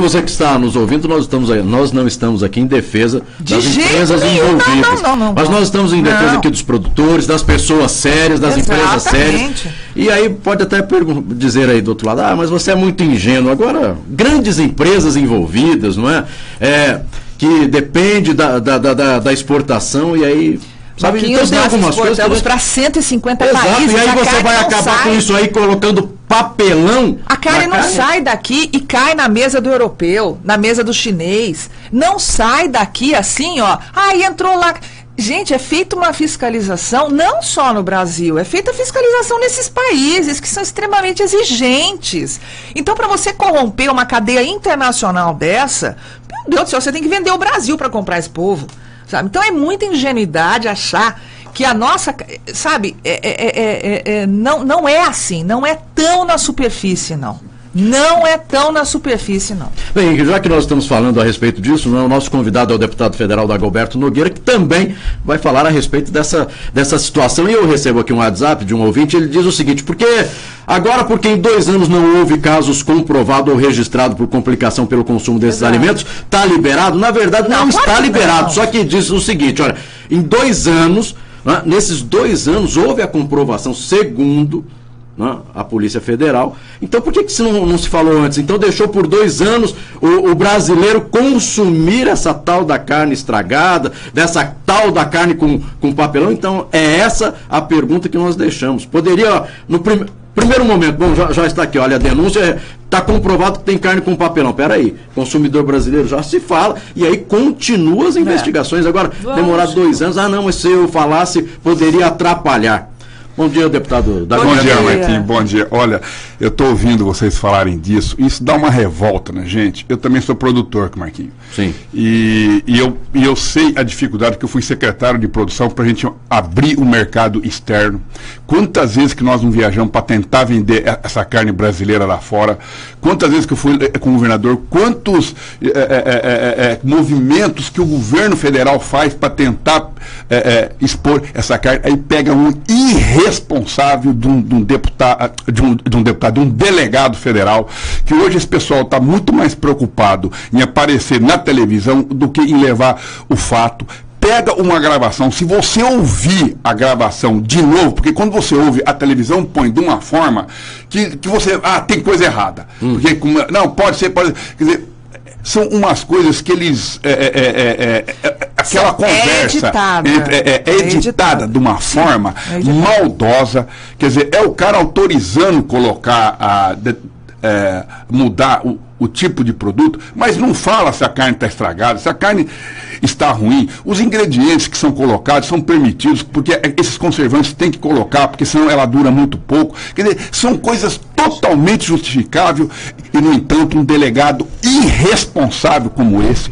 você que está nos ouvindo, nós não estamos aqui em defesa das empresas envolvidas. Não. Mas nós estamos em defesa aqui dos produtores, das pessoas sérias, das empresas sérias. E aí pode até dizer aí do outro lado, mas você é muito ingênuo. Agora, grandes empresas envolvidas, não é? Que depende da exportação e aí... Sabe, então tem algumas coisas... Estamos para 150 países. E aí você vai acabar com isso aí colocando papelão. A carne não sai daqui e cai na mesa do europeu, na mesa do chinês. Não sai daqui assim, ó. Entrou lá... Gente, é feita uma fiscalização, não só no Brasil, é feita fiscalização nesses países que são extremamente exigentes. Então, para você corromper uma cadeia internacional dessa, meu Deus do céu, você tem que vender o Brasil para comprar esse povo. Sabe? Então, é muita ingenuidade achar que a nossa... Sabe, não é assim, não é tão na superfície, não. Não é tão na superfície, não. Bem, já que nós estamos falando a respeito disso, o nosso convidado é o deputado federal Dagoberto Nogueira, que também vai falar a respeito dessa situação. E eu recebo aqui um WhatsApp de um ouvinte, ele diz o seguinte, porque em 2 anos não houve casos comprovados ou registrados por complicação pelo consumo desses alimentos, está liberado? Na verdade, não está liberado, só que diz o seguinte, olha, em 2 anos, nesses 2 anos houve a comprovação, segundo... a Polícia Federal. Então por que isso não se falou antes? Então deixou por 2 anos o brasileiro consumir essa tal da carne estragada, dessa tal da carne com papelão? Então é essa a pergunta que nós deixamos. Poderia, no primeiro momento, bom, já está aqui, olha, a denúncia está comprovado que tem carne com papelão. Peraí, consumidor brasileiro já se fala, e aí continua as investigações. Agora, demorar 2 anos, mas se eu falasse, poderia atrapalhar. Bom dia, deputado. Bom dia, Marquinhos. Bom dia. Olha, eu estou ouvindo vocês falarem disso. Isso dá uma revolta, né, gente? Eu também sou produtor, Marquinhos. Sim. E eu sei a dificuldade, que eu fui secretário de produção para a gente abrir o mercado externo. Quantas vezes que nós não viajamos para tentar vender essa carne brasileira lá fora? Quantas vezes que eu fui com o governador? Quantos movimentos que o governo federal faz para tentar expor essa carne? Aí pega um irresponsável de um delegado federal, que hoje esse pessoal está muito mais preocupado em aparecer na televisão do que em levar o fato. Pega uma gravação, se você ouvir a gravação de novo, porque quando você ouve a televisão põe de uma forma que você, tem coisa errada. Porque, não, pode ser, quer dizer, são umas coisas que eles... aquela conversa é editada de uma forma maldosa. Quer dizer, é o cara autorizando colocar, mudar o tipo de produto, mas não fala se a carne está estragada, se a carne está ruim. Os ingredientes que são colocados são permitidos, porque esses conservantes têm que colocar, porque senão ela dura muito pouco. Quer dizer, são coisas totalmente justificáveis e, no entanto, um delegado irresponsável como esse,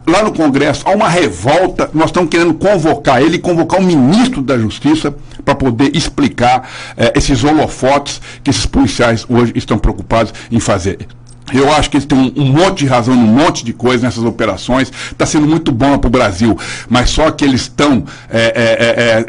lá no Congresso, há uma revolta. Nós estamos querendo convocar o ministro da Justiça para poder explicar esses holofotes que esses policiais hoje estão preocupados em fazer. Eu acho que eles têm um monte de razão, um monte de coisa nessas operações. Está sendo muito bom para o Brasil, mas só que eles estão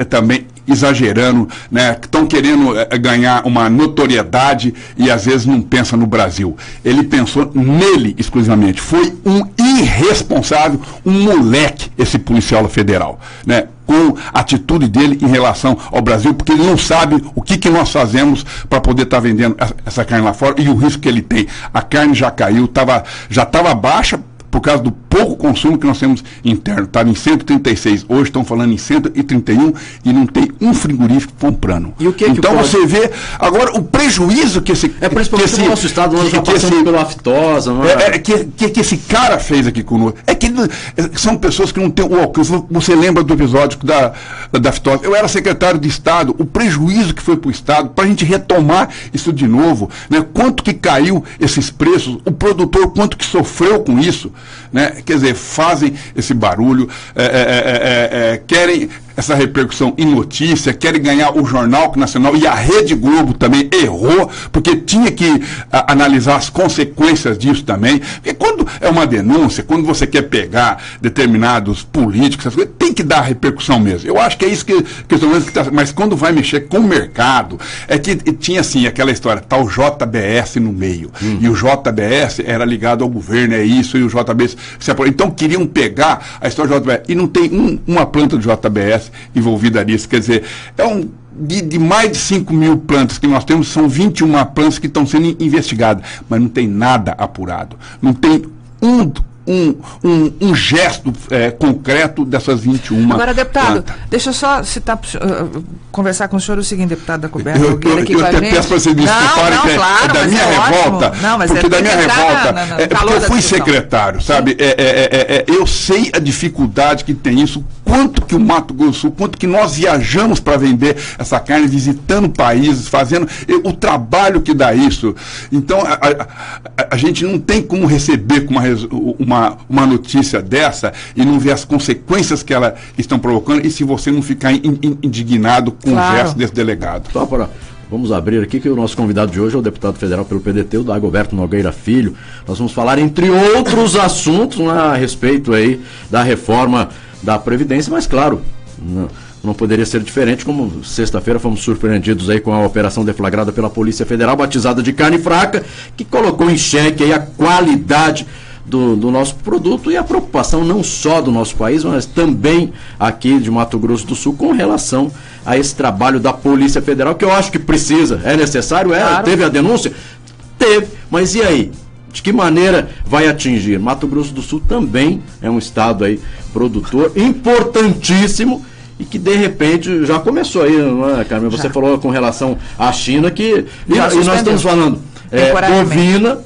também exagerando, né? Estão querendo ganhar uma notoriedade e às vezes não pensa no Brasil. Ele pensou nele exclusivamente. Foi um irresponsável, um moleque, esse policial federal, né? Com a atitude dele em relação ao Brasil, porque ele não sabe o que nós fazemos para poder estar vendendo essa carne lá fora e o risco que ele tem. A carne já caiu, já estava baixa por causa do pouco consumo que nós temos interno. Estava em 136, hoje estão falando em 131 e não tem um frigorífico comprando. E o que então você vê agora o prejuízo que esse... principalmente no nosso estado, nós já passamos pela aftosa. Não é? Que esse cara fez aqui conosco. São pessoas que não têm o alcance. Você lembra do episódio da aftosa? Eu era secretário de Estado, o prejuízo que foi para o Estado, para a gente retomar isso de novo, né? Quanto que caiu esses preços, o produtor quanto que sofreu com isso, né? Quer dizer, fazem esse barulho, querem essa repercussão em notícia, querem ganhar o Jornal Nacional, e a Rede Globo também errou, porque tinha que analisar as consequências disso também. Porque quando é uma denúncia, quando você quer pegar determinados políticos, essas coisas, tem que dar repercussão mesmo. Eu acho que é isso que eu estou vendo, mas quando vai mexer com o mercado, é que tinha assim, aquela história, tá o JBS no meio, e o JBS era ligado ao governo, é isso, e o JBS... Então queriam pegar a história do JBS, e não tem uma planta do JBS envolvida nisso, quer dizer, de mais de 5 mil plantas que nós temos, são 21 plantas que estão sendo investigadas, mas não tem nada apurado, não tem um gesto concreto dessas 21. Agora, deputado, plantas. deixa eu só citar, conversar com o senhor o seguinte, deputado da Coberta Nogueira, aqui eu com a gente. Peço para você me desculparem que claro, é da minha revolta, não, mas porque da minha revolta, porque eu fui discussão. secretário, sabe? Eu sei a dificuldade que tem isso, quanto que o Mato Grosso do Sul, quanto que nós viajamos para vender essa carne, visitando países, fazendo o trabalho que dá isso. Então, a gente não tem como receber com uma notícia dessa e não ver as consequências que elas estão provocando, e se você não ficar indignado com o gesto desse delegado. Vamos abrir aqui que o nosso convidado de hoje é o deputado federal pelo PDT, o Dagoberto Nogueira Filho. Nós vamos falar, entre outros assuntos, a respeito aí da reforma da Previdência, mas claro, não poderia ser diferente, como sexta-feira fomos surpreendidos aí com a operação deflagrada pela Polícia Federal, batizada de carne fraca, que colocou em xeque aí a qualidade do nosso produto e a preocupação não só do nosso país, mas também aqui de Mato Grosso do Sul com relação a esse trabalho da Polícia Federal, que eu acho que precisa, é necessário, claro. Teve a denúncia? Teve, mas e aí? De que maneira vai atingir? Mato Grosso do Sul também é um estado aí produtor importantíssimo e que de repente já começou aí, não é, Carmen? Você falou com relação à China que... E nós estamos falando bovina,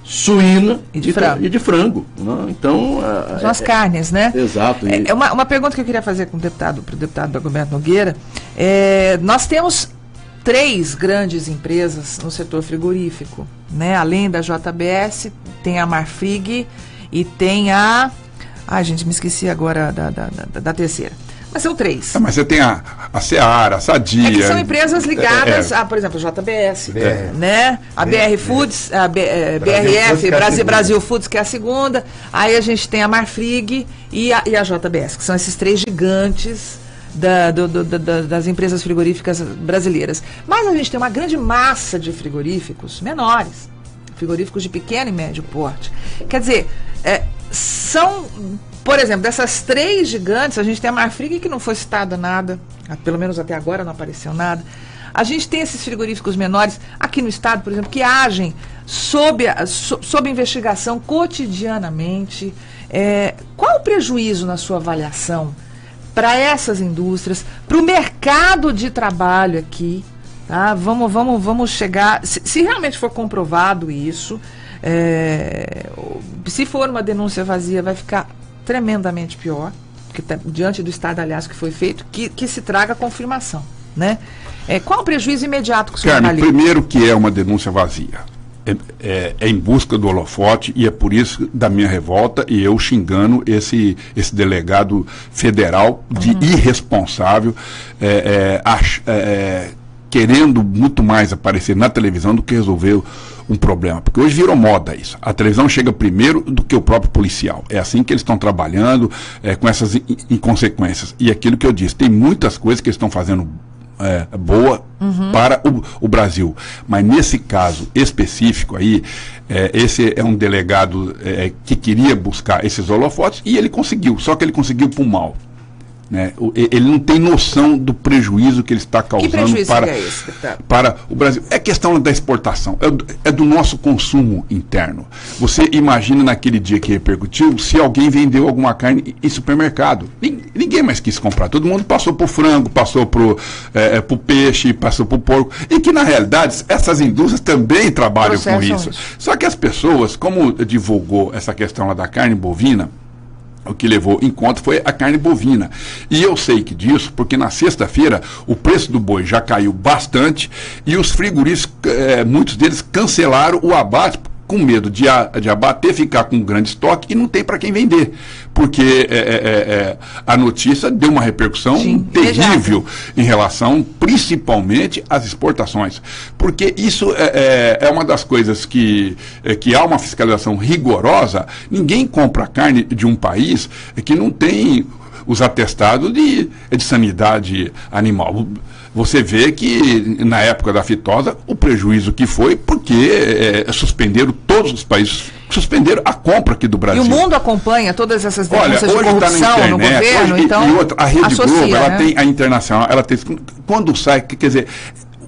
suína e de frango. Né? Então... São as carnes, né? Exato. Uma pergunta que eu queria fazer para o deputado Dagoberto Nogueira. Nós temos 3 grandes empresas no setor frigorífico, né? Além da JBS, tem a Marfrig e tem a... Ai, gente, me esqueci agora da terceira. Mas são 3. Mas você tem a Seara, a Sadia... que são empresas ligadas a, por exemplo, a JBS, né? A BR Foods, a BRF, Brasil Foods, que é a segunda. Aí a gente tem a Marfrig e a JBS, que são esses 3 gigantes das empresas frigoríficas brasileiras. Mas a gente tem uma grande massa de frigoríficos menores, frigoríficos de pequeno e médio porte. Quer dizer, são... Por exemplo, dessas 3 gigantes, a gente tem a Marfrig, que não foi citada nada, pelo menos até agora não apareceu nada. A gente tem esses frigoríficos menores aqui no estado, por exemplo, que agem sob investigação cotidianamente. Qual o prejuízo, na sua avaliação, para essas indústrias, para o mercado de trabalho aqui? Tá? Vamos chegar... Se realmente for comprovado isso, se for uma denúncia vazia, vai ficar tremendamente pior, porque diante do estado, aliás, que foi feito, que se traga confirmação, né? Qual o prejuízo imediato que o senhor avalia? Primeiro que é uma denúncia vazia. É em busca do holofote, e é por isso da minha revolta e eu xingando esse delegado federal de irresponsável, querendo muito mais aparecer na televisão do que resolver um problema, porque hoje virou moda isso. A televisão chega primeiro do que o próprio policial. É assim que eles estão trabalhando, com essas inconsequências. E aquilo que eu disse, tem muitas coisas que eles estão fazendo boa para o Brasil. Mas nesse caso específico aí, esse é um delegado que queria buscar esses holofotes e ele conseguiu, só que ele conseguiu por mal. Né? Ele não tem noção do prejuízo que ele está causando para o Brasil. É questão da exportação, é do nosso consumo interno. Você imagina naquele dia que repercutiu, se alguém vendeu alguma carne em supermercado. Ninguém mais quis comprar. Todo mundo passou para o frango, passou para o peixe, passou para o porco. E que, na realidade, essas indústrias também trabalham com isso. Só que as pessoas, como divulgou essa questão lá da carne bovina, o que levou em conta foi a carne bovina. E eu sei que disso, porque na sexta-feira o preço do boi já caiu bastante e os frigoríficos, muitos deles cancelaram o abate com medo de abater, ficar com um grande estoque e não tem para quem vender. Porque a notícia deu uma repercussão terrível em relação, principalmente, às exportações. Porque isso é uma das coisas que há uma fiscalização rigorosa. Ninguém compra carne de um país que não tem os atestados de sanidade animal. Você vê que na época da aftosa o prejuízo que foi porque suspenderam, todos os países suspenderam a compra aqui do Brasil. E o mundo acompanha todas essas denúncias de hoje corrupção tá na internet, no governo, hoje, então e outra, a Rede associa, Globo, ela né? tem a internacional, ela tem, quando sai, quer dizer,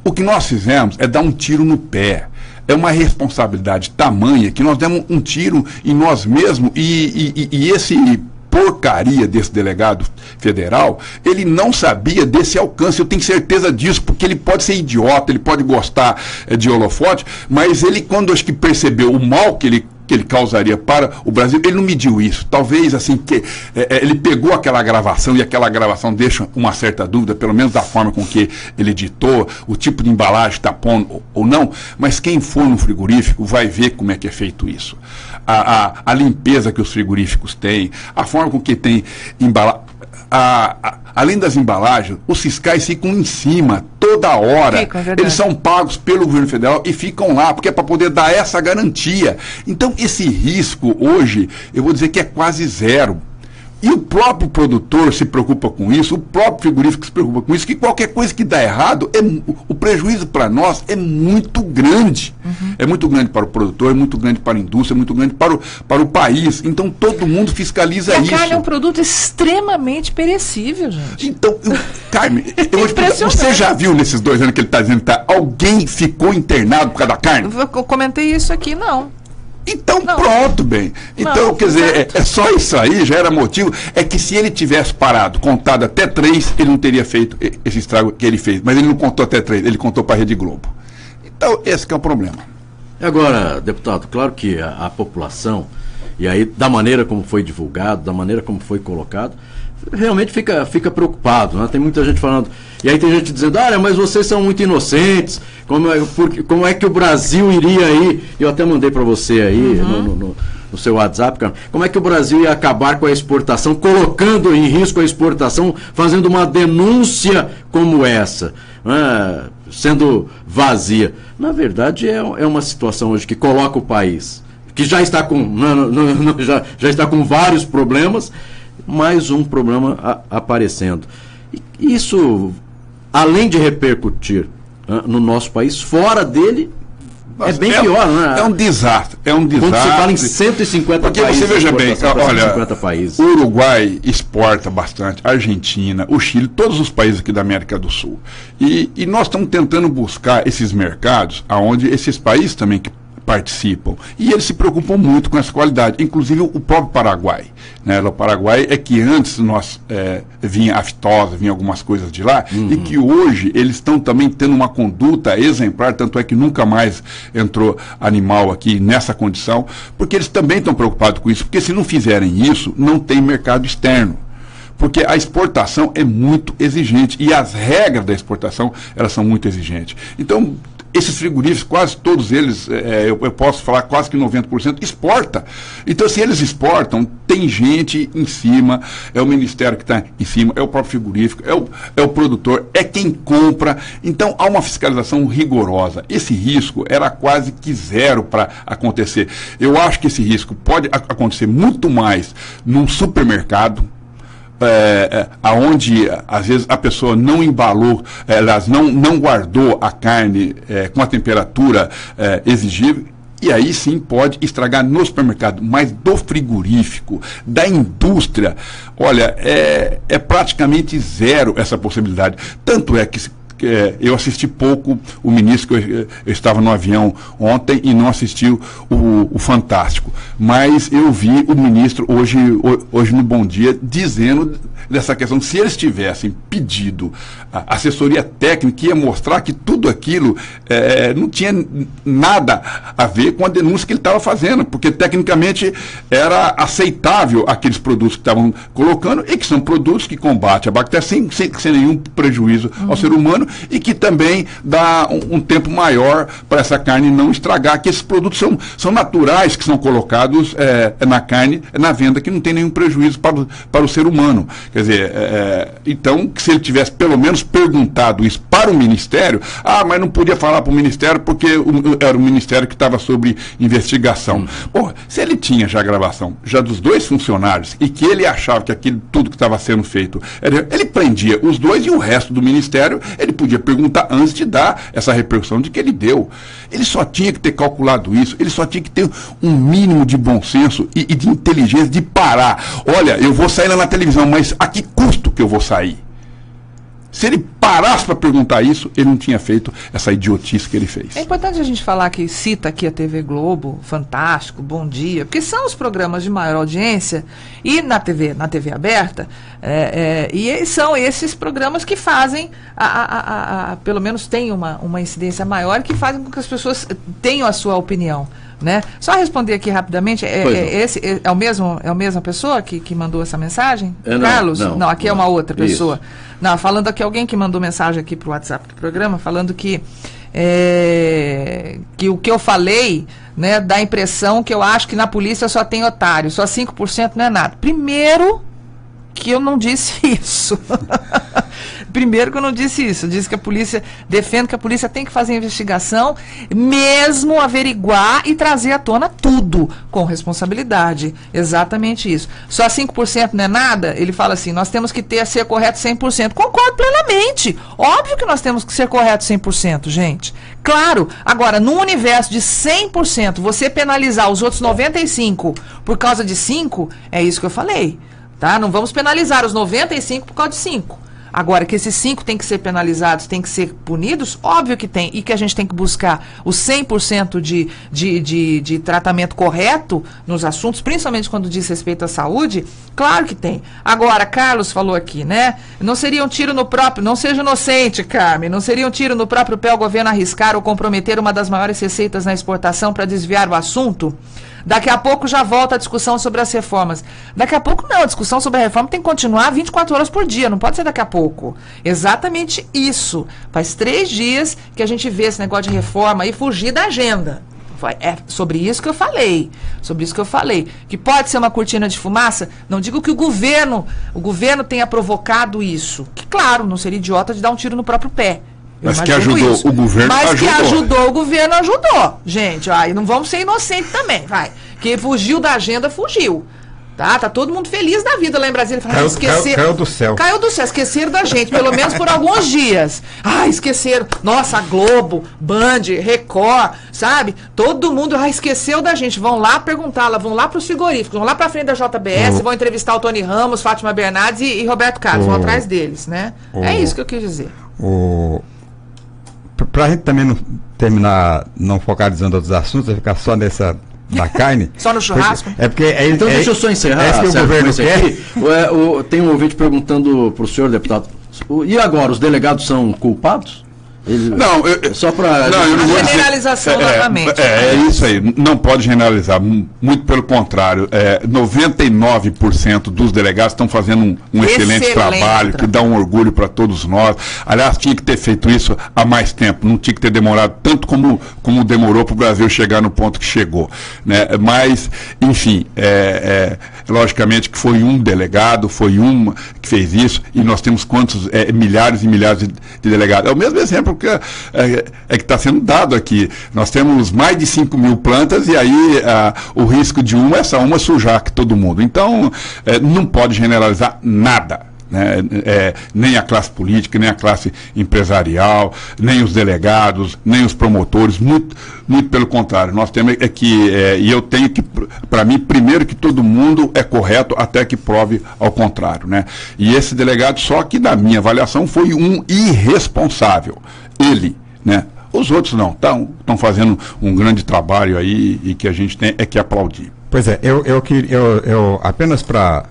o que nós fizemos é dar um tiro no pé. É uma responsabilidade tamanha que nós demos um tiro em nós mesmos e esse porcaria desse delegado federal, ele não sabia desse alcance, eu tenho certeza disso, porque ele pode ser idiota, ele pode gostar de holofote, mas ele, quando acho que percebeu o mal que ele causaria para o Brasil, ele não mediu isso. Talvez, assim, que ele pegou aquela gravação, e aquela gravação deixa uma certa dúvida, pelo menos da forma com que ele editou, o tipo de embalagem está pondo ou não, mas quem for no frigorífico vai ver como é que é feito isso. A limpeza que os frigoríficos têm, a forma com que tem embalagem. Além das embalagens, os fiscais ficam em cima toda hora. Eles são pagos pelo governo federal e ficam lá, porque é para poder dar essa garantia. Então, esse risco hoje, eu vou dizer que é quase zero. E o próprio produtor se preocupa com isso, o próprio frigorífico se preocupa com isso, que qualquer coisa que dá errado, o prejuízo para nós é muito grande. Uhum. É muito grande para o produtor, é muito grande para a indústria, é muito grande para o país. Então todo mundo fiscaliza isso. A carne é um produto extremamente perecível, gente. Então, Carmen, você já viu nesses 2 anos que ele está dizendo que alguém ficou internado por causa da carne? Eu comentei isso aqui, não. Então, não. Pronto, bem. Então, quer dizer, é só isso aí, já era motivo. É que se ele tivesse parado, contado até 3, ele não teria feito esse estrago que ele fez. Mas ele não contou até 3, ele contou para a Rede Globo. Então, esse que é o problema. Agora, deputado, claro que a população, e aí da maneira como foi divulgado, da maneira como foi colocado, realmente fica preocupado, né? Tem muita gente falando, e aí tem gente dizendo, olha, mas vocês são muito inocentes, como é que o Brasil iria aí, eu até mandei para você aí, no seu WhatsApp, cara, como é que o Brasil ia acabar com a exportação, colocando em risco a exportação, fazendo uma denúncia como essa, né? Sendo vazia. Na verdade, é uma situação hoje que coloca o país, que já está com, já está com vários problemas, mais um problema aparecendo. E isso, além de repercutir no nosso país, fora dele, é bem pior, né? É um desastre. Quando se fala em 150 porque países. Porque você veja bem, olha, 150 países. O Uruguai exporta bastante, a Argentina, o Chile, todos os países aqui da América do Sul. E nós estamos tentando buscar esses mercados, onde esses países também que participam. E eles se preocupam muito com essa qualidade, inclusive o próprio Paraguai. Né? O Paraguai é que antes nós vinha aftosa, vinha algumas coisas de lá, e que hoje eles estão também tendo uma conduta exemplar, tanto é que nunca mais entrou animal aqui nessa condição, porque eles também estão preocupados com isso, porque se não fizerem isso, não tem mercado externo. Porque a exportação é muito exigente, e as regras da exportação, elas são muito exigentes. Então, esses frigoríficos, quase todos eles, eu posso falar quase que 90%, exporta. Então, se eles exportam, tem gente em cima, é o Ministério que está em cima, é o próprio frigorífico, é o produtor, é quem compra. Então, há uma fiscalização rigorosa. Esse risco era quase que zero para acontecer. Eu acho que esse risco pode acontecer muito mais num supermercado, aonde às vezes a pessoa não embalou, elas não guardou a carne com a temperatura exigível, e aí sim pode estragar no supermercado, mas do frigorífico, da indústria, olha, é praticamente zero essa possibilidade. Tanto é que eu assisti pouco o ministro, eu estava no avião ontem e não assisti o Fantástico, mas eu vi o ministro hoje no Bom Dia dizendo dessa questão, se eles tivessem pedido a assessoria técnica, ia mostrar que tudo aquilo não tinha nada a ver com a denúncia que ele estava fazendo, porque tecnicamente era aceitável aqueles produtos que estavam colocando, e que são produtos que combatem a bactéria sem nenhum prejuízo ao ser humano, e que também dá um tempo maior para essa carne não estragar, que esses produtos são naturais, que são colocados na carne, na venda, que não tem nenhum prejuízo para o ser humano. Quer dizer, então, se ele tivesse pelo menos perguntado isso para o Ministério, mas não podia falar para o Ministério porque era o Ministério que estava sob investigação. Bom, se ele tinha já a gravação, já dos 2 funcionários, e que ele achava que aquilo tudo que estava sendo feito, ele prendia os 2 e o resto do Ministério, ele podia perguntar antes de dar essa repercussão de que ele deu. Ele só tinha que ter calculado isso, ele só tinha que ter um mínimo de bom senso e de inteligência de parar. Olha, eu vou sair lá na televisão, mas a que custo que eu vou sair? Se ele parasse para perguntar isso, ele não tinha feito essa idiotice que ele fez. É importante a gente falar que cita aqui a TV Globo, Fantástico, Bom Dia, porque são os programas de maior audiência, e na TV aberta, e são esses programas que fazem, pelo menos tem uma incidência maior, que fazem com que as pessoas tenham a sua opinião. Né? Só responder aqui rapidamente, é a mesma pessoa que mandou essa mensagem? Não, Carlos? Não, aqui é uma outra pessoa. Isso. Não, falando aqui, alguém que mandou mensagem aqui pro WhatsApp do programa, falando que o que eu falei, né, dá a impressão que eu acho que na polícia só tem otário, só 5% não é nada. Primeiro que eu não disse isso. Primeiro que eu não disse isso. Eu disse que a polícia, defendo que a polícia tem que fazer investigação, mesmo averiguar e trazer à tona tudo, com responsabilidade. Exatamente isso. Só 5% não é nada? Ele fala assim, nós temos que ser correto 100%. Concordo plenamente. Óbvio que nós temos que ser correto 100%, gente. Claro. Agora, num universo de 100%, você penalizar os outros 95% por causa de 5%, é isso que eu falei. Tá? Não vamos penalizar os 95% por causa de 5%. Agora, que esses 5 têm que ser penalizados, têm que ser punidos, óbvio que tem. E que a gente tem que buscar o 100% de tratamento correto nos assuntos, principalmente quando diz respeito à saúde, claro que tem. Agora, Carlos falou aqui, né? Não seria um tiro no próprio, não seja inocente, Carmen, não seria um tiro no próprio pé o governo arriscar ou comprometer uma das maiores receitas na exportação para desviar o assunto? Daqui a pouco já volta a discussão sobre as reformas. Daqui a pouco não, a discussão sobre a reforma tem que continuar 24 horas por dia, não pode ser daqui a pouco. Exatamente isso. Faz 3 dias que a gente vê esse negócio de reforma e fugir da agenda. É sobre isso que eu falei. Sobre isso que eu falei. Que pode ser uma cortina de fumaça? Não digo que o governo tenha provocado isso. Que, claro, não seria idiota de dar um tiro no próprio pé. Mas que ajudou isso. O governo Mas ajudou. que ajudou o governo, ajudou. Gente, aí não vamos ser inocentes também, vai. Que fugiu da agenda, fugiu. Tá todo mundo feliz da vida lá em Brasília. Caiu do céu. Caiu do céu, esqueceram da gente, pelo menos por alguns dias. Esqueceram. Nossa, Globo, Band, Record, sabe? Todo mundo esqueceu da gente. Vão lá perguntá-la, vão lá para os frigoríficos, vão lá para frente da JBS, vão entrevistar o Tony Ramos, Fátima Bernardes e Roberto Carlos, vão atrás deles, né? É isso que eu quis dizer. Para a gente também não terminar, não focalizando outros assuntos, ficar só nessa da carne. Só no churrasco? Então deixa eu só encerrar. É isso que o governo quer. Tem um ouvinte perguntando para o senhor, deputado, e agora, os delegados são culpados? Não, só para a generalização novamente. É isso aí, não pode generalizar, muito pelo contrário, 99% dos delegados estão fazendo um excelente trabalho, que dá um orgulho para todos nós. Aliás, tinha que ter feito isso há mais tempo, não tinha que ter demorado tanto como demorou para o Brasil chegar no ponto que chegou, né? Mas, enfim, logicamente que foi um delegado, foi uma que fez isso, e nós temos quantos, milhares e milhares de delegados. É o mesmo exemplo que está sendo dado aqui. Nós temos mais de 5 mil plantas e aí o risco de essa uma sujar que todo mundo. Então, não pode generalizar nada. Né? Nem a classe política, nem a classe empresarial, nem os delegados, nem os promotores, muito pelo contrário. Nós temos e eu tenho que, para mim, primeiro que todo mundo é correto até que prove ao contrário, né? E esse delegado, só que na minha avaliação, foi um irresponsável. Ele, né? Os outros não, estão fazendo um grande trabalho aí e que a gente tem que aplaudir. Pois é, eu apenas para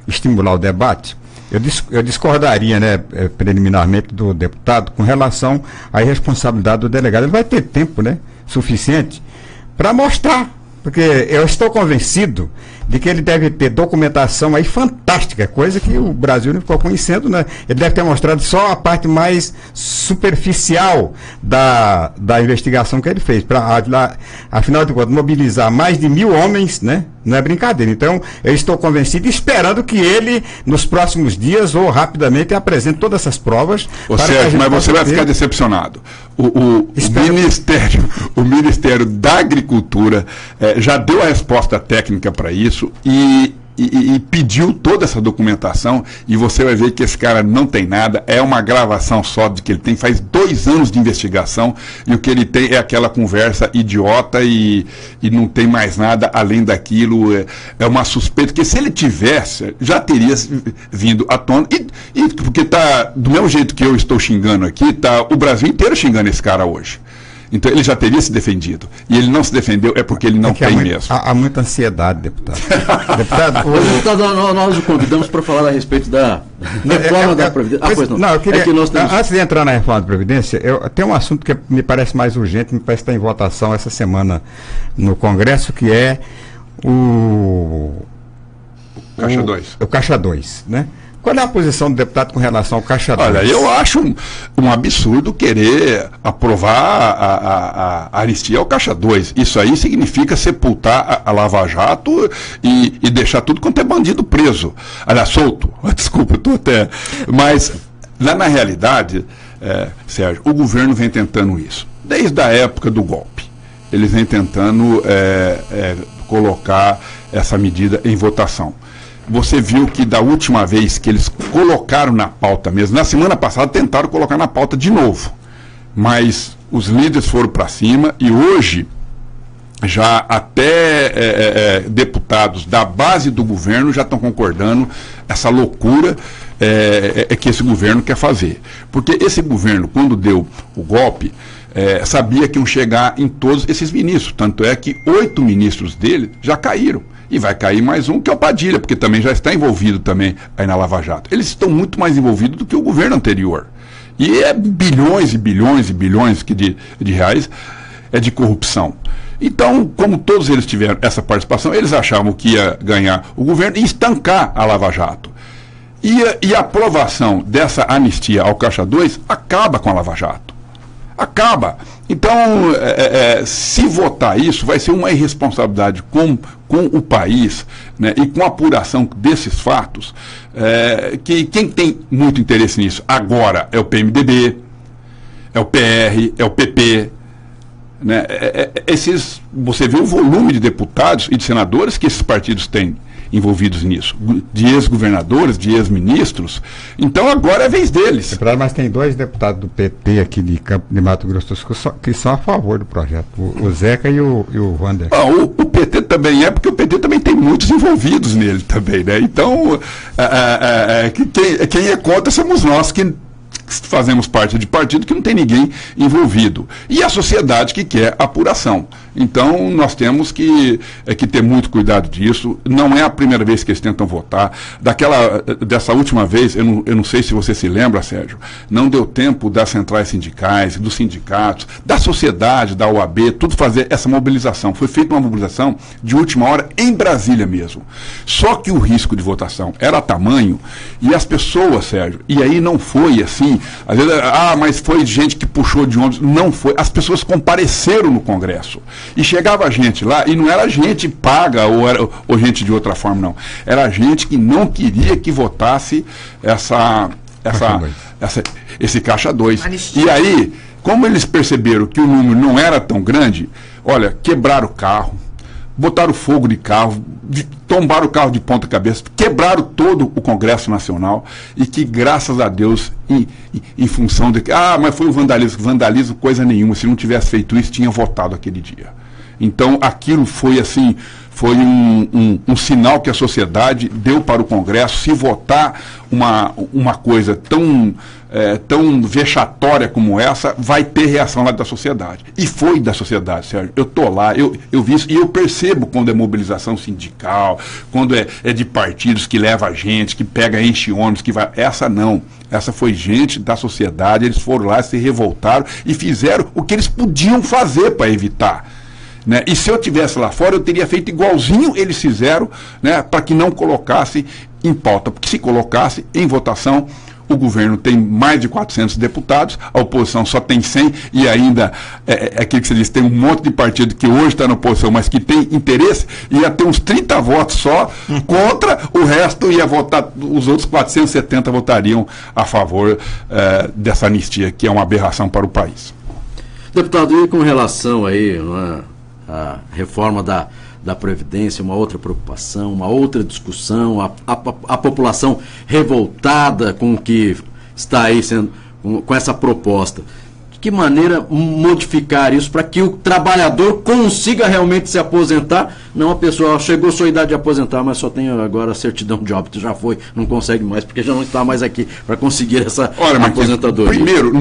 estimular o debate, eu discordaria, né, preliminarmente do deputado com relação à irresponsabilidade do delegado. Ele vai ter tempo, né, suficiente para mostrar, porque eu estou convencido de que ele deve ter documentação aí fantástica, coisa que o Brasil não ficou conhecendo, né? Ele deve ter mostrado só a parte mais superficial da investigação que ele fez. Afinal de contas, mobilizar mais de 1.000 homens, né? Não é brincadeira. Então, eu estou convencido, esperando que ele, nos próximos dias ou rapidamente, apresente todas essas provas. Sérgio, mas você vai ficar decepcionado. O Ministério da Agricultura já deu a resposta técnica para isso e pediu toda essa documentação, e você vai ver que esse cara não tem nada, é uma gravação só de que ele tem, faz 2 anos de investigação, e o que ele tem é aquela conversa idiota e não tem mais nada além daquilo. É uma suspeita que, se ele tivesse, já teria vindo à tona, porque tá, do mesmo jeito que eu estou xingando aqui, tá o Brasil inteiro xingando esse cara hoje. Então ele já teria se defendido. E ele não se defendeu, é porque ele não tem mesmo. Há muita ansiedade, deputado. Deputado, nós o convidamos para falar a respeito da reforma da Previdência. Pois não, eu queria, antes de entrar na reforma da Previdência, tem um assunto que me parece mais urgente, me parece que está em votação essa semana no Congresso, que é o Caixa 2. O Caixa 2, né? Qual é a posição do deputado com relação ao Caixa 2? Olha, eu acho um absurdo querer aprovar a anistia ao Caixa 2. Isso aí significa sepultar a Lava Jato e deixar tudo quanto é bandido preso. Aliás, solto. Desculpa, eu estou até... Mas, lá na realidade, Sérgio, o governo vem tentando isso. Desde a época do golpe. Eles vêm tentando colocar essa medida em votação. Você viu que da última vez que eles colocaram na pauta mesmo, na semana passada tentaram colocar na pauta de novo, mas os líderes foram para cima e hoje já até deputados da base do governo já estão concordando essa loucura que esse governo quer fazer. Porque esse governo, quando deu o golpe, sabia que iam chegar em todos esses ministros, tanto é que 8 ministros dele já caíram. E vai cair mais um, que é o Padilha, porque também já está envolvido também aí na Lava Jato. Eles estão muito mais envolvidos do que o governo anterior. E é bilhões e bilhões e bilhões de reais de corrupção. Então, como todos eles tiveram essa participação, eles achavam que ia ganhar o governo e estancar a Lava Jato. E a aprovação dessa anistia ao Caixa 2 acaba com a Lava Jato. Acaba. Então, se votar isso, vai ser uma irresponsabilidade com o país, né, e com a apuração desses fatos, que quem tem muito interesse nisso agora é o PMDB, é o PR, é o PP. Né, você vê o volume de deputados e de senadores que esses partidos têm envolvidos nisso, de ex-governadores, de ex-ministros. Então agora é a vez deles. Mas tem 2 deputados do PT aqui de Mato Grosso do Sul que são a favor do projeto, o Zeca e o Wander. O PT também porque o PT também tem muitos envolvidos nele também, né? Então quem é contra somos nós, que fazemos parte de partido que não tem ninguém envolvido. E a sociedade que quer apuração. Então, nós temos que ter muito cuidado disso. Não é a primeira vez que eles tentam votar. Dessa última vez, eu não sei se você se lembra, Sérgio, não deu tempo das centrais sindicais, dos sindicatos, da sociedade, da OAB, tudo fazer essa mobilização. Foi feita uma mobilização de última hora em Brasília mesmo. Só que o risco de votação era tamanho, e as pessoas, Sérgio, e aí não foi assim, às vezes, mas foi gente que puxou de ônibus. Não foi. As pessoas compareceram no Congresso. E chegava gente lá, e não era gente paga ou gente de outra forma, não. Era gente que não queria que votasse esse Caixa 2. E aí, como eles perceberam que o número não era tão grande, olha, quebraram o carro, botaram fogo de carro, tombaram o carro de ponta cabeça, quebraram todo o Congresso Nacional, e que, graças a Deus, em função de... mas foi o vandalismo, coisa nenhuma. Se não tivesse feito isso, tinha votado aquele dia. Então, aquilo foi assim, foi um sinal que a sociedade deu para o Congresso. Se votar uma coisa tão vexatória como essa, vai ter reação lá da sociedade. E foi da sociedade, Sérgio. Eu estou lá, eu vi isso, e eu percebo quando é mobilização sindical, quando é de partidos que leva a gente, que pega, enche ônibus, que vai... Essa não. Essa foi gente da sociedade, eles foram lá, se revoltaram e fizeram o que eles podiam fazer para evitar. né? E se eu tivesse lá fora, eu teria feito igualzinho eles fizeram, né? Para que não colocasse em pauta, porque se colocasse em votação, o governo tem mais de 400 deputados, a oposição só tem 100, e ainda, aquilo que você disse, tem um monte de partido que hoje está na oposição, mas que tem interesse, ia ter uns 30 votos só contra, o resto ia votar, os outros 470 votariam a favor dessa anistia, que é uma aberração para o país. Deputado, e com relação aí à reforma da Previdência, uma outra preocupação, uma outra discussão, a população revoltada com o que está aí sendo, com essa proposta. De que maneira modificar isso para que o trabalhador consiga realmente se aposentar? Não a pessoa chegou sua idade de aposentar, mas só tem agora a certidão de óbito, já foi, não consegue mais, porque já não está mais aqui para conseguir essa aposentadoria. Primeiro,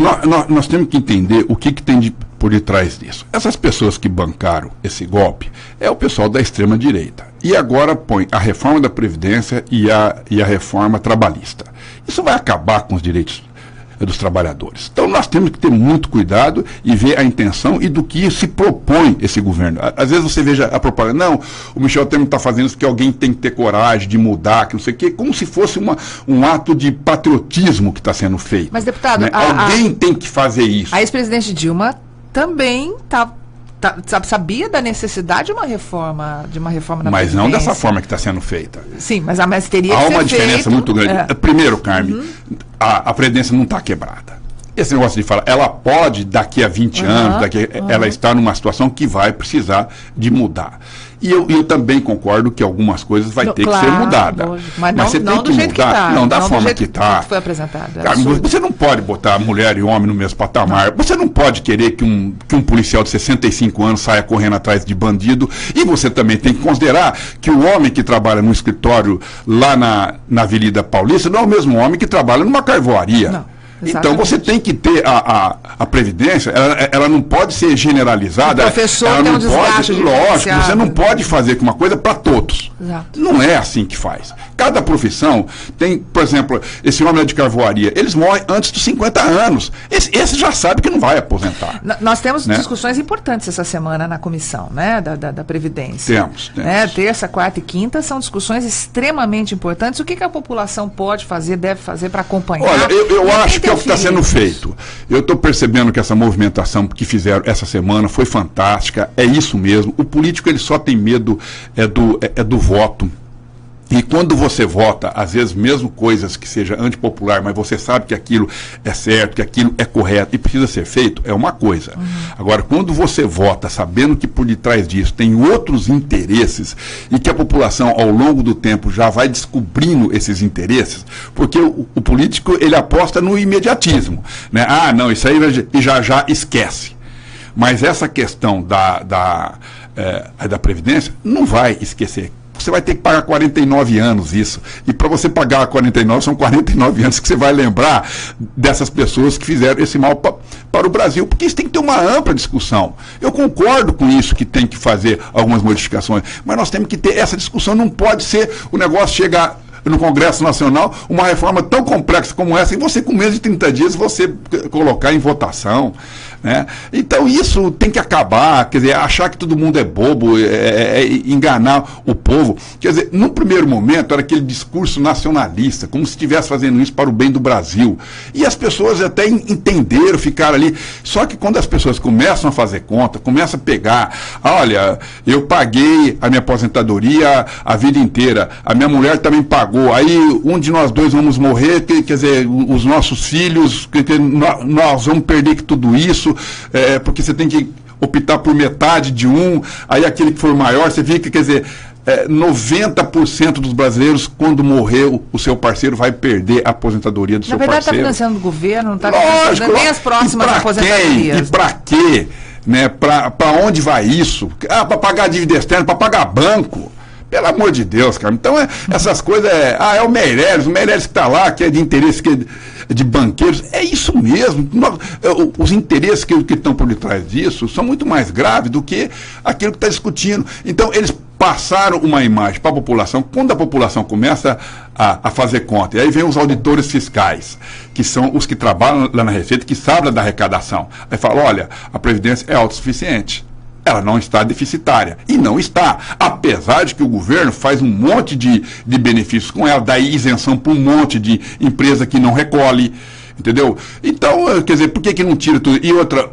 nós temos que entender o que tem por detrás disso. Essas pessoas que bancaram esse golpe é o pessoal da extrema-direita. E agora põe a reforma da Previdência e a reforma trabalhista. Isso vai acabar com os direitos dos trabalhadores. Então nós temos que ter muito cuidado e ver a intenção e do que se propõe esse governo. Às vezes você veja a propaganda, não, o Michel Temer está fazendo isso porque alguém tem que ter coragem de mudar, que não sei o quê, como se fosse um ato de patriotismo que está sendo feito. Mas, deputado, né? Alguém tem que fazer isso. A ex-presidente Dilma também sabia da necessidade de uma reforma na Mas não dessa forma que está sendo feita. Sim, mas teria que ser Há uma diferença muito grande. Primeiro, Carmen, a Previdência não está quebrada. Esse negócio de falar, ela pode, daqui a 20 anos, ela está numa situação que vai precisar de mudar. E eu também concordo que algumas coisas vai ter que ser mudada. Mas você não tem do que jeito mudar, que está. não da forma que está. Foi apresentado. Você não pode botar mulher e homem no mesmo patamar. Você não pode querer que um policial de 65 anos saia correndo atrás de bandido. E você também tem que considerar que o homem que trabalha no escritório lá na Avenida Paulista não é o mesmo homem que trabalha numa carvoaria. Não. Então você tem que ter a Previdência, ela não pode ser generalizada. O professor ela tem não um desgaste lógico, você não pode fazer uma coisa para todos. Exato. Não é assim que faz. Cada profissão tem, por exemplo, esse homem de carvoaria, eles morrem antes dos 50 anos. Esse já sabe que não vai aposentar. Nós temos discussões importantes essa semana na comissão, né, da Previdência. Temos. Terça, quarta e quinta são discussões extremamente importantes. O que a população pode fazer, deve fazer para acompanhar? Olha, eu acho que é o que está sendo feito. Eu estou percebendo que essa movimentação que fizeram essa semana foi fantástica, é isso mesmo. O político ele só tem medo do voto. E quando você vota, às vezes mesmo coisas que seja antipopular, mas você sabe que aquilo é certo, que aquilo é correto e precisa ser feito, é uma coisa. Agora, quando você vota sabendo que por detrás disso tem outros interesses e que a população ao longo do tempo já vai descobrindo esses interesses, porque o político ele aposta no imediatismo, né? Ah, não, isso aí já esquece. Mas essa questão da Previdência não vai esquecer. Você vai ter que pagar 49 anos isso. E para você pagar 49, são 49 anos que você vai lembrar dessas pessoas que fizeram esse mal para o Brasil. Porque isso tem que ter uma ampla discussão. Eu concordo com isso, que tem que fazer algumas modificações. Mas nós temos que ter essa discussão. Não pode ser o negócio chegar no Congresso Nacional, uma reforma tão complexa como essa, e você com menos de 30 dias você colocar em votação. Né? Então isso tem que acabar, quer dizer, achar que todo mundo é bobo, enganar o povo. Quer dizer, no primeiro momento era aquele discurso nacionalista, como se estivesse fazendo isso para o bem do Brasil. E as pessoas até entenderam, ficaram ali. Só que quando as pessoas começam a fazer conta, começam a pegar, olha, eu paguei a minha aposentadoria a vida inteira, a minha mulher também pagou, aí um de nós dois vamos morrer, quer dizer, os nossos filhos, nós vamos perder tudo isso, porque você tem que optar por metade de um, aí aquele que for maior, você vê que, quer dizer, 90% dos brasileiros, quando morrer, o seu parceiro vai perder a aposentadoria do seu parceiro. Na verdade, está financiando o governo, não está financiando nem as próximas aposentadorias. E para quê? Né? Para onde vai isso? Para pagar dívida externa, para pagar banco. Pelo amor de Deus, cara. Então, essas coisas é o Meirelles que está lá, que é de interesse de banqueiros. É isso mesmo. Os interesses que estão por detrás disso são muito mais graves do que aquilo que está discutindo. Então, eles passaram uma imagem para a população. Quando a população começa a fazer conta, e aí vem os auditores fiscais, que são os que trabalham lá na Receita, que sabem da arrecadação. Aí fala, olha, a Previdência é autossuficiente. ela não está deficitária. E não está. Apesar de que o governo faz um monte de benefícios com ela, daí isenção para um monte de empresa que não recolhe. Entendeu? Então, quer dizer, por que não tira tudo? E outra,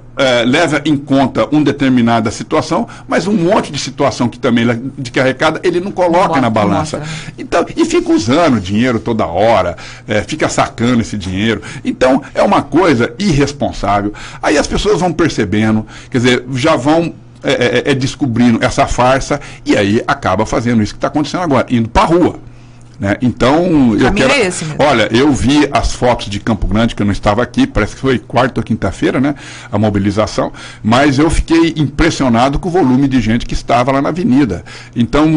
leva em conta uma determinada situação, mas um monte de situação que também de que arrecada, ele não coloca na balança. Então, e fica usando dinheiro toda hora, fica sacando esse dinheiro. Então, é uma coisa irresponsável. Aí as pessoas vão percebendo, quer dizer, já vão descobrindo essa farsa, e aí acaba fazendo isso que está acontecendo agora, indo para a rua. Né? Então, eu quero... é esse mesmo. Olha, eu vi as fotos de Campo Grande, que eu não estava aqui, parece que foi quarta ou quinta-feira, né, a mobilização, mas eu fiquei impressionado com o volume de gente que estava lá na avenida. Então,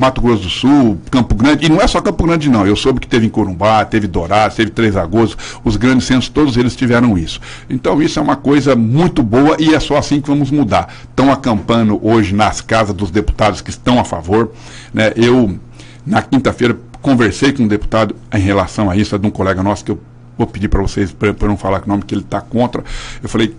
Mato Grosso do Sul, Campo Grande, e não é só Campo Grande não, eu soube que teve em Corumbá, teve Dourados, teve Três Lagoas, os grandes centros, todos eles tiveram isso. Então, isso é uma coisa muito boa e é só assim que vamos mudar. Estão acampando hoje nas casas dos deputados que estão a favor, né, na quinta-feira, conversei com um deputado em relação a isso, de um colega nosso, que eu vou pedir para vocês, para não falar o nome, que ele está contra. Eu falei,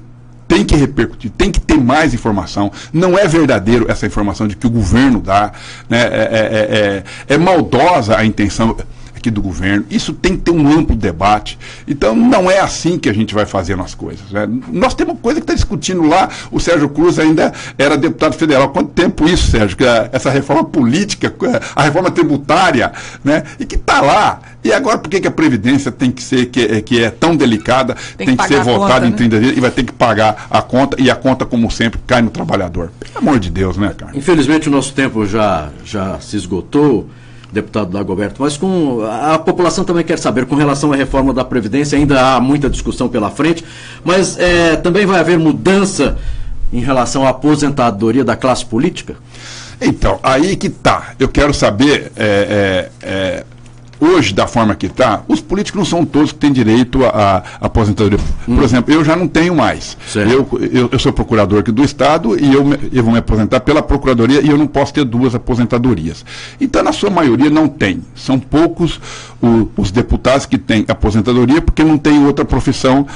tem que repercutir, tem que ter mais informação. Não é verdadeiro essa informação de que o governo dá, né? É maldosa a intenção aqui do governo. Isso tem que ter um amplo debate. Então, não é assim que a gente vai fazer as coisas. Né? Nós temos uma coisa que está discutindo lá, o Sérgio Cruz ainda era deputado federal. Quanto tempo isso, Sérgio? Essa reforma política, a reforma tributária, né? E que está lá. E agora, por que a Previdência tem que ser, que é tão delicada, tem que ser votada em 30 dias e vai ter que pagar a conta, e a conta, como sempre, cai no trabalhador? Pelo amor de Deus, né, cara? Infelizmente, o nosso tempo já se esgotou, deputado Dagoberto, mas a população também quer saber, com relação à reforma da Previdência, ainda há muita discussão pela frente, mas também vai haver mudança em relação à aposentadoria da classe política? Então, aí que tá. Eu quero saber, hoje, da forma que está, os políticos não são todos que têm direito à aposentadoria. Por exemplo, eu já não tenho mais. Eu sou procurador aqui do Estado e eu vou me aposentar pela Procuradoria e eu não posso ter duas aposentadorias. Então, na sua maioria, não tem. São poucos os deputados que têm aposentadoria porque não tem outra profissão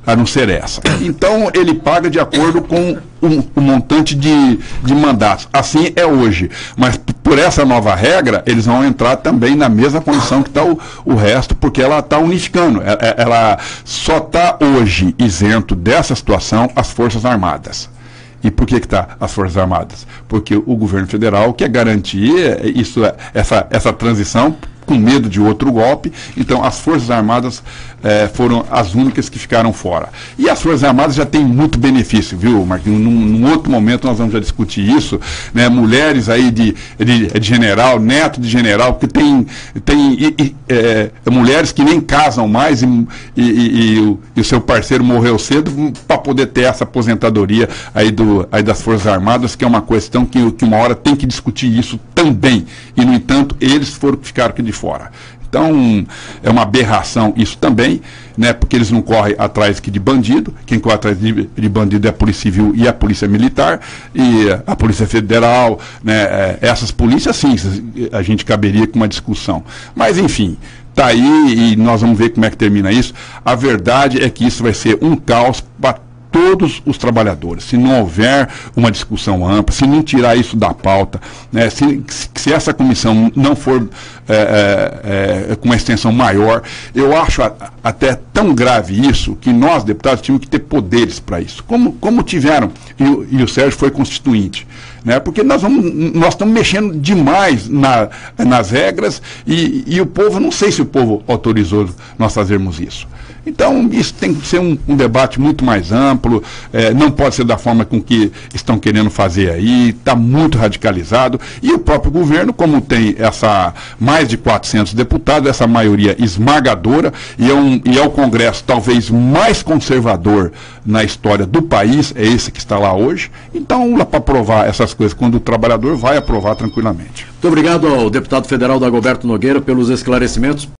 a não ser essa. Então, ele paga de acordo com o montante de mandatos. Assim é hoje. Mas, por essa nova regra, eles vão entrar também na mesma condição que está o resto, porque ela está unificando. Ela só está hoje isento dessa situação as Forças Armadas. E por que está as Forças Armadas? Porque o governo federal quer garantir essa transição com medo de outro golpe. Então as Forças Armadas foram as únicas que ficaram fora. E as Forças Armadas já têm muito benefício, viu, Marquinhos? Num outro momento nós vamos já discutir isso, né? Mulheres aí de general, neto de general, que tem mulheres que nem casam mais e o seu parceiro morreu cedo para poder ter essa aposentadoria aí das Forças Armadas, que é uma questão que uma hora tem que discutir isso também. E, no entanto, eles ficaram aqui de fora. Então, é uma aberração isso também, né, porque eles não correm atrás de bandido. Quem corre atrás de bandido é a Polícia Civil e a Polícia Militar, e a Polícia Federal, né, essas polícias, sim, a gente caberia com uma discussão. Mas, enfim, está aí e nós vamos ver como é que termina isso. A verdade é que isso vai ser um caos para todos os trabalhadores. Se não houver uma discussão ampla, se não tirar isso da pauta, né, se essa comissão não for com uma extensão maior, eu acho até tão grave isso, que nós, deputados, tínhamos que ter poderes para isso, como tiveram, e o Sérgio foi constituinte. Né, porque nós estamos mexendo demais nas regras e o povo, não sei se o povo autorizou nós fazermos isso. Então, isso tem que ser um debate muito mais amplo, não pode ser da forma com que estão querendo fazer aí, está muito radicalizado, e o próprio governo, como tem mais de 400 deputados, essa maioria esmagadora, e é o Congresso talvez mais conservador na história do país, é esse que está lá hoje, então, para aprovar essas coisas, quando o trabalhador vai aprovar tranquilamente. Muito obrigado ao deputado federal Dagoberto Nogueira pelos esclarecimentos.